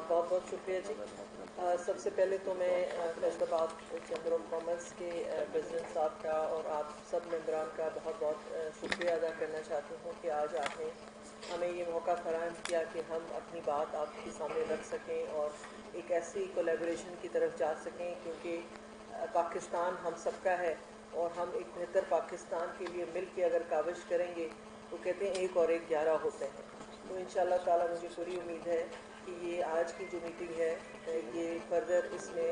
बहुत बहुत शुक्रिया जी। सबसे पहले तो मैं फैसलाबाद चैम्बर ऑफ कॉमर्स के प्रेसिडेंट साहब का और आप सब मेंबरान का बहुत बहुत शुक्रिया अदा करना चाहती हूँ कि आज आपने हमें ये मौका फराहम किया कि हम अपनी बात आपके सामने रख सकें और एक ऐसी कोलैबोरेशन की तरफ जा सकें, क्योंकि पाकिस्तान हम सबका है और हम एक बेहतर पाकिस्तान के लिए मिल के अगर काविश करेंगे तो कहते हैं 1 और 1 11 होते हैं। तो इंशाअल्लाह ताला मुझे पूरी उम्मीद है कि ये आज की जो मीटिंग है ये फर्दर इसमें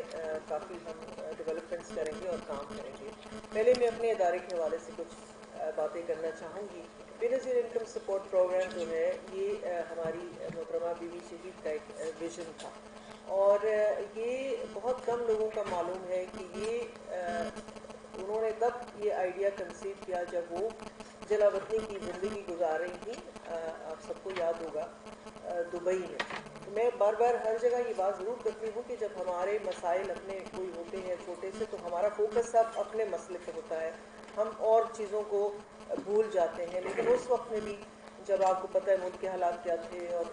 काफ़ी हम डेवलपमेंट्स करेंगे और काम करेंगे। पहले मैं अपने इदारे के हवाले से कुछ बातें करना चाहूँगी। बेनज़ीर इनकम सपोर्ट प्रोग्राम जो है ये हमारी मोहतरमा बीवी शहीद का एक विज़न था और ये बहुत कम लोगों का मालूम है कि ये उन्होंने तब ये आइडिया कंसीव किया जब वो जलावतनी की ज़िंदगी गुजार रही थी, आप सबको याद होगा, दुबई में। तो मैं बार बार हर जगह ये बात ज़रूर करती हूँ कि जब हमारे मसाइल अपने कोई होते हैं छोटे से तो हमारा फोकस सब अपने मसले पे होता है, हम और चीज़ों को भूल जाते हैं। लेकिन उस वक्त में भी जब आपको पता है मुल्क के हालात क्या थे और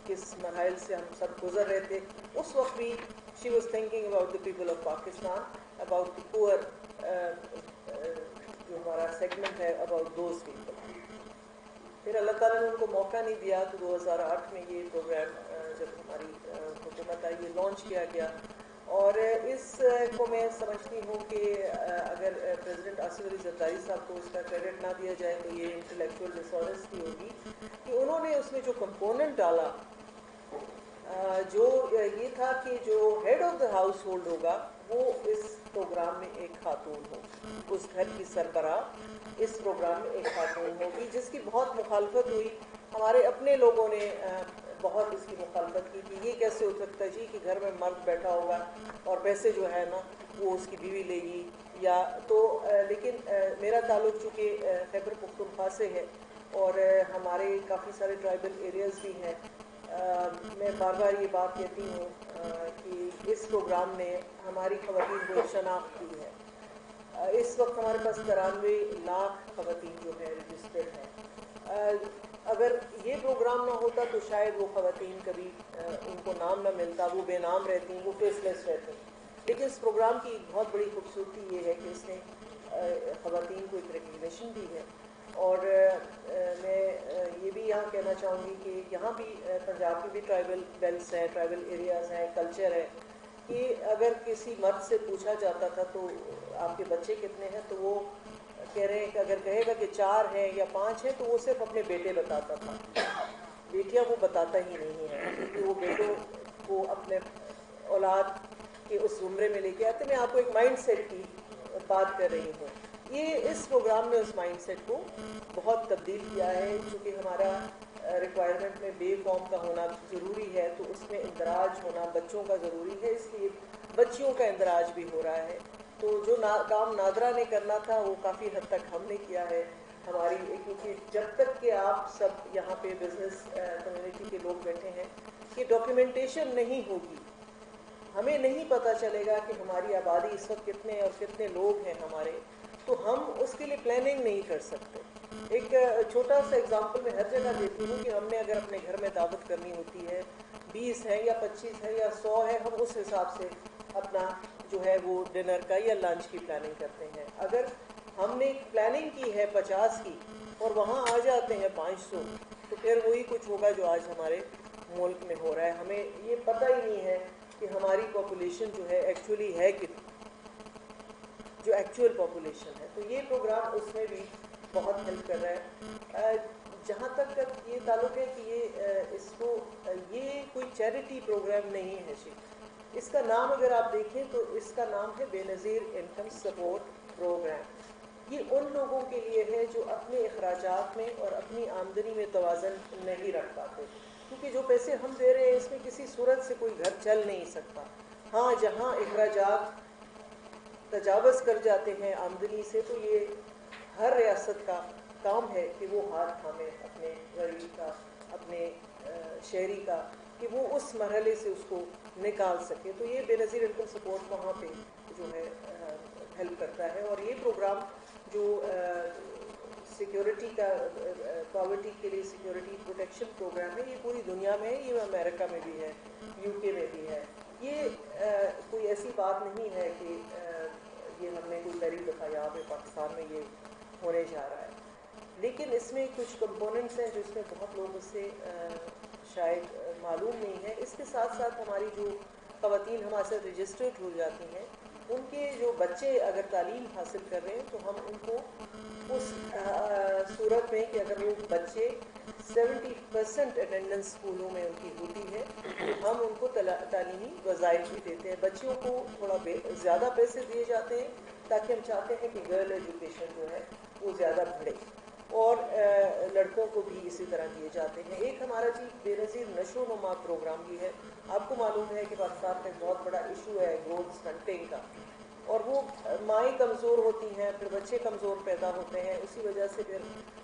किस मराइल से हम सब गुजर रहे थे, उस वक्त भी she was thinking about the people of Pakistan, about the poor, जो हमारा सेगमेंट है, अबाउट दोज पीपल। फिर अल्लाह ताला ने उनको मौका नहीं दिया तो 2008 में ये प्रोग्राम जब हमारी हुकूमत आई ये लॉन्च किया गया। और इसको मैं समझती हूँ कि अगर प्रेसिडेंट आसिफ अली जरदारी साहब को इसका क्रेडिट ना दिया जाए तो ये इंटेलेक्चुअल डिसऑनेस्टी होगी कि उन्होंने उसमें जो कंपोनेंट डाला जो ये था कि जो head of the house hold होगा वो इस प्रोग्राम में एक खातून हो, उस घर की सरबराह इस प्रोग्राम में एक खातून होगी, जिसकी बहुत मुखालफत हुई। हमारे अपने लोगों ने बहुत इसकी मुखालफत की कि ये कैसे हो सकता है जी कि घर में मर्द बैठा होगा और पैसे जो है ना वो उसकी बीवी लेगी या तो लेकिन मेरा ताल्लुक चूँकि खैबर पख्तूनख्वा से है और हमारे काफ़ी सारे ट्राइबल एरियाज़ भी हैं। मैं बार बार ये बात कहती हूँ कि इस प्रोग्राम ने हमारी ख़वातीन को शनाख्त दी है। इस वक्त हमारे पास 93 लाख ख़वातीन जो है रजिस्टर्ड हैं। अगर ये प्रोग्राम ना होता तो शायद वो ख़वातीन कभी उनको नाम ना मिलता, वो बेनाम रहती, वो फेसलेस रहती। लेकिन इस प्रोग्राम की बहुत बड़ी खूबसूरती ये है कि इसने ख़वातीन को एक रिकग्निशन दी है। और मैं ये भी यहाँ कहना चाहूँगी कि यहाँ भी पंजाब की भी ट्राइबल बेल्ट्स हैं, ट्राइबल एरियाज़ हैं, कल्चर है कि अगर किसी मर्द से पूछा जाता था तो आपके बच्चे कितने हैं तो वो कह रहे हैं कि अगर कहेगा कि 4 हैं या 5 हैं तो वो सिर्फ अपने बेटे बताता था, बेटियाँ वो बताता ही नहीं है क्योंकि वो बेटों को अपने औलाद के उस उम्र में लेके आते। मैं आपको एक माइंड सेट की बात कर रही हूँ। ये इस प्रोग्राम ने उस माइंडसेट को बहुत तब्दील किया है, क्योंकि हमारा रिक्वायरमेंट में बे कौम का होना ज़रूरी है तो उसमें इंदराज होना बच्चों का ज़रूरी है, इसलिए बच्चियों का इंदराज भी हो रहा है। तो जो काम नादरा ने करना था वो काफ़ी हद तक हमने किया है हमारी, क्योंकि जब तक कि आप सब यहाँ पे बिज़नेस कम्युनिटी के लोग बैठे हैं कि डॉक्यूमेंटेशन नहीं होगी, हमें नहीं पता चलेगा कि हमारी आबादी इस वक्त कितने और कितने लोग हैं हमारे, तो हम उसके लिए प्लानिंग नहीं कर सकते। एक छोटा सा एग्जांपल मैं हर जगह देती हूँ कि हमने अगर अपने घर में दावत करनी होती है, 20 है या 25 है या 100 है, हम उस हिसाब से अपना जो है वो डिनर का या लंच की प्लानिंग करते हैं। अगर हमने प्लानिंग की है 50 की और वहाँ आ जाते हैं 500, तो फिर वही कुछ होगा जो आज हमारे मुल्क में हो रहा है। हमें ये पता ही नहीं है कि हमारी पॉपुलेशन जो है एक्चुअली है कितनी, जो एक्चुअल पॉपुलेशन है। तो ये प्रोग्राम उसमें भी बहुत हेल्प कर रहा है। जहाँ तक ये ताल्लुक है कि ये कोई चैरिटी प्रोग्राम नहीं है जी, इसका नाम अगर आप देखें तो इसका नाम है बेनज़ीर इनकम सपोर्ट प्रोग्राम। ये उन लोगों के लिए है जो अपने अखराजात में और अपनी आमदनी में तवाज़न नहीं रख पाते, क्योंकि जो पैसे हम दे रहे हैं इसमें किसी सूरत से कोई घर चल नहीं सकता। हाँ, जहाँ अखराजात तजावज़ कर जाते हैं आमदनी से, तो ये हर रियासत का काम है कि वो हाथ थामे अपने गरीब का, अपने शहरी का, कि वो उस मरहले से उसको निकाल सके। तो ये बेनज़ीर इनकम सपोर्ट वहाँ पे जो है हेल्प करता है। और ये प्रोग्राम जो सिक्योरिटी का पॉवर्टी के लिए सिक्योरिटी प्रोटेक्शन प्रोग्राम है, ये पूरी दुनिया में है, ये अमेरिका में भी है, यूके में भी है। ये कोई ऐसी बात नहीं है कि ये हमने कोई पहली दफ़ा यहाँ पे पाकिस्तान में ये होने जा रहा है, लेकिन इसमें कुछ कंपोनेंट्स हैं जो इसमें बहुत लोगों से शायद मालूम नहीं है। इसके साथ साथ हमारी जो ख़वातीन हमारे साथ रजिस्टर्ड हो जाती हैं, उनके जो बच्चे अगर तालीम हासिल कर रहे हैं तो हम उनको उस सूरत में कि अगर वो बच्चे 70% अटेंडेंस स्कूलों में उनकी होती है तो हम उनको तालीमी वज़ाइफ भी देते हैं। बच्चियों को थोड़ा ज़्यादा पैसे दिए जाते हैं ताकि हम चाहते हैं कि गर्ल एजुकेशन जो है वो ज़्यादा बढ़े, और लड़कों को भी इसी तरह दिए जाते हैं। एक हमारा जी बेनज़ीर नशोनुमा प्रोग्राम भी है। आपको मालूम है कि पाकिस्तान में बहुत बड़ा इशू है ग्रोथ स्टंटिंग का, और वो माएँ कमज़ोर होती हैं, फिर बच्चे कमज़ोर पैदा होते हैं, उसी वजह से फिर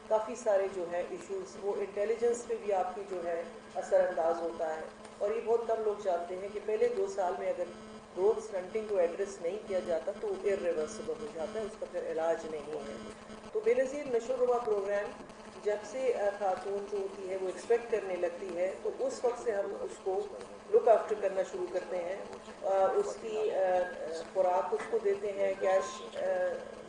काफ़ी सारे जो है इश्यूज़, वो इंटेलिजेंस पे भी आपकी जो है असरअंदाज होता है। और ये बहुत कम लोग जानते हैं कि पहले 2 साल में अगर ग्रोथ स्टंटिंग को एड्रेस नहीं किया जाता तो इर्रिवर्सिबल हो जाता है, उसका फिर इलाज नहीं है। तो बेनज़ीर नशोनुमा प्रोग्राम जब से खातून जो होती है वो एक्सपेक्ट करने लगती है तो उस वक्त से हम उसको लुक आफ्टर करना शुरू करते हैं, उसकी खुराक उसको देते हैं, कैश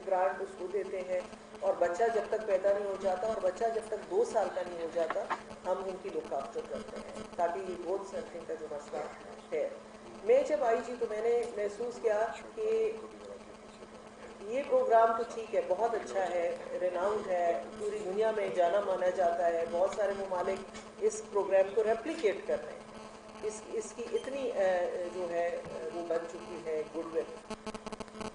ग्रांट उसको देते हैं, और बच्चा जब तक पैदा नहीं हो जाता और बच्चा जब तक 2 साल का नहीं हो जाता हम उनकी लुक आफ्टर करते हैं, ताकि ये ग्रोथ स्टंटिंग का जो मसला है। मैं जब आई जी तो मैंने महसूस किया कि ये प्रोग्राम तो ठीक है, बहुत अच्छा है, रेनाउंड है, पूरी दुनिया में जाना माना जाता है, बहुत सारे ममालिक इस प्रोग्राम को रेप्लिकेट कर रहे हैं, इसकी इतनी जो है वो बन चुकी है गुडविल।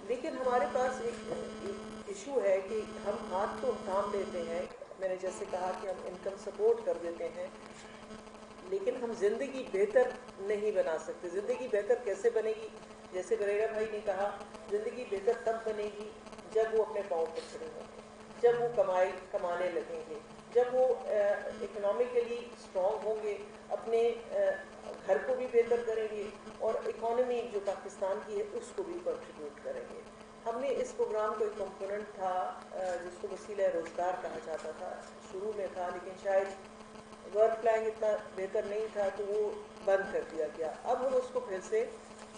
लेकिन हमारे पास एक इशू है कि हम हाथ तो थाम लेते हैं, मैंने जैसे कहा कि हम इनकम सपोर्ट कर देते हैं, लेकिन हम ज़िंदगी बेहतर नहीं बना सकते। ज़िंदगी बेहतर कैसे बनेगी? जैसे बरेरा भाई ने कहा, ज़िंदगी बेहतर तब बनेगी जब वो अपने पाँव पर खड़े होंगे, जब वो कमाने लगेंगे, जब वो इकोनॉमिकली स्ट्रॉन्ग होंगे, अपने घर को भी बेहतर करेंगे और इकोनॉमी जो पाकिस्तान की है उसको भी कंट्रीब्यूट करेंगे। हमने इस प्रोग्राम को एक कंपोनेंट था जिसको वसीला रोज़गार कहा जाता था, शुरू में था, लेकिन शायद वर्क प्लान इतना बेहतर नहीं था तो वो बंद कर दिया गया। अब हम उसको फिर से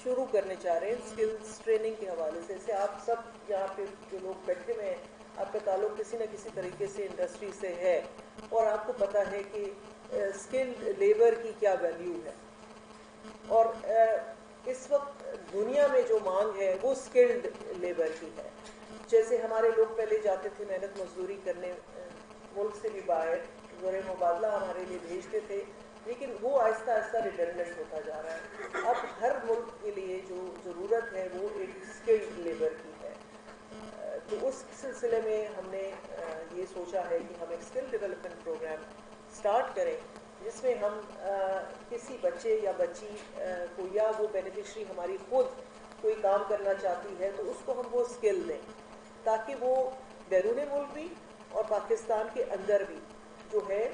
शुरू करने चाह रहे हैं स्किल्स ट्रेनिंग के हवाले से। जैसे आप सब यहाँ पे जो लोग बैठे हुए हैं, आपका ताल्लुक किसी न किसी तरीके से इंडस्ट्री से है और आपको पता है कि स्किल्ड लेबर की क्या वैल्यू है, और इस वक्त दुनिया में जो मांग है वो स्किल्ड लेबर की है। जैसे हमारे लोग पहले जाते थे मेहनत मजदूरी करने मुल्क से भी बाहर, ज़र मुबादला हमारे लिए भेजते थे, लेकिन वो आहिस्ता आहिस्ता रिडंडेंट होता जा रहा है। अब हर मुल्क के लिए जो ज़रूरत है वो एक स्किल्ड लेबर की है। तो उस सिलसिले में हमने ये सोचा है कि हम एक स्किल डेवलपमेंट प्रोग्राम स्टार्ट करें जिसमें हम किसी बच्चे या बच्ची को, या वो बेनिफिशरी हमारी खुद कोई काम करना चाहती है तो उसको हम वो स्किल दें ताकि वो बैरून मुल्क भी और पाकिस्तान के अंदर भी जो है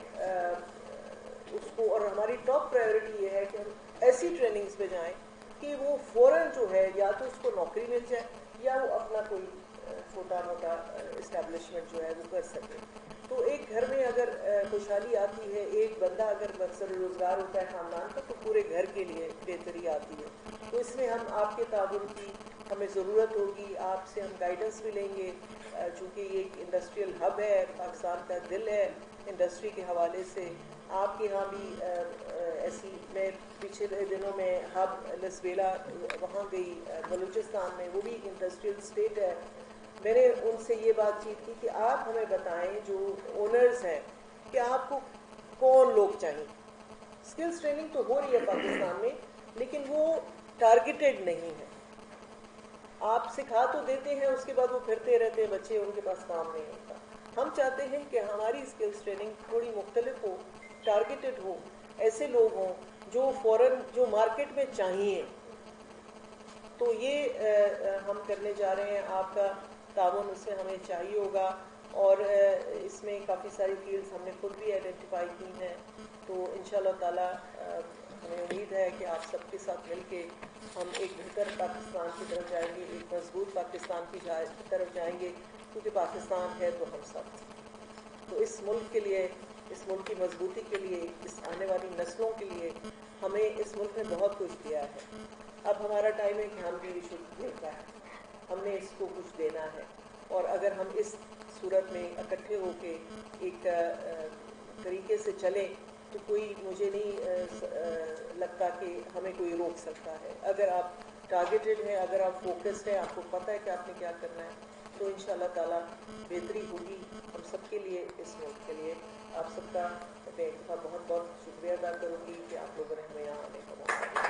उसको, और हमारी टॉप प्रायोरिटी ये है कि हम ऐसी ट्रेनिंग्स पे जाएं कि वो फ़ौरन जो है या तो उसको नौकरी मिल जाए या वो अपना कोई छोटा मोटा इस्टेब्लिशमेंट जो है वो कर सके। तो एक घर में अगर खुशहाली आती है, एक बंदा अगर बरसर रोज़गार होता है ख़ानदान का, तो पूरे घर के लिए बेहतरी आती है। तो इसमें हम आपके ताउन की हमें ज़रूरत होगी, आपसे हम गाइडेंस भी लेंगे, चूँकि ये एक इंडस्ट्रियल हब है, पाकिस्तान का दिल है इंडस्ट्री के हवाले से। आपके यहाँ भी ऐसी, मैं पिछले दिनों में हब लसबेला वहाँ गई बलूचिस्तान में, वो भी एक इंडस्ट्रियल स्टेट है। मैंने उनसे ये बातचीत की कि आप हमें बताएं जो ओनर्स हैं कि आपको कौन लोग चाहिए। स्किल्स ट्रेनिंग तो हो रही है पाकिस्तान में, लेकिन वो टारगेटेड नहीं है। आप सिखा तो देते हैं, उसके बाद वो फिरते रहते हैं बच्चे, उनके पास काम नहीं होता। हम चाहते हैं कि हमारी स्किल्स ट्रेनिंग थोड़ी मुख्तलिफ हो, टारगेटेड हो, ऐसे लोग हों जो फ़ौरन जो मार्केट में चाहिए। तो ये हम करने जा रहे हैं, आपका ताउन उससे हमें चाहिए होगा, और इसमें काफ़ी सारी फील्ड्स हमने खुद भी आइडेंटिफाई की हैं। तो इंशाअल्लाह ताला हमें उम्मीद है कि आप सबके साथ मिलके हम एक बेहतर पाकिस्तान की तरफ जाएंगे, एक मजबूत पाकिस्तान की तरफ जाएंगे, क्योंकि पाकिस्तान है तो हम सब। तो इस मुल्क के लिए, इस मुल्क की मजबूती के लिए, इस आने वाली नस्लों के लिए हमें इस मुल्क ने बहुत कुछ दिया है। अब हमारा टाइम है कि हम भी शुद्ध देता है, हमने इसको कुछ देना है। और अगर हम इस सूरत में इकट्ठे होके एक तरीके से चलें तो कोई मुझे नहीं लगता कि हमें कोई रोक सकता है। अगर आप टारगेटेड हैं, अगर आप फोकस्ड हैं, आपको पता है कि आपने क्या करना है, तो इंशाअल्लाह ताला बेहतरी होगी हम सब के लिए, इस मुल्क के लिए। आप सबका मैं एक दफ़ा बहुत बहुत शुक्रिया अदा करूँगी कि आप लोगों ने हमें यहाँ आने का मौका दिया।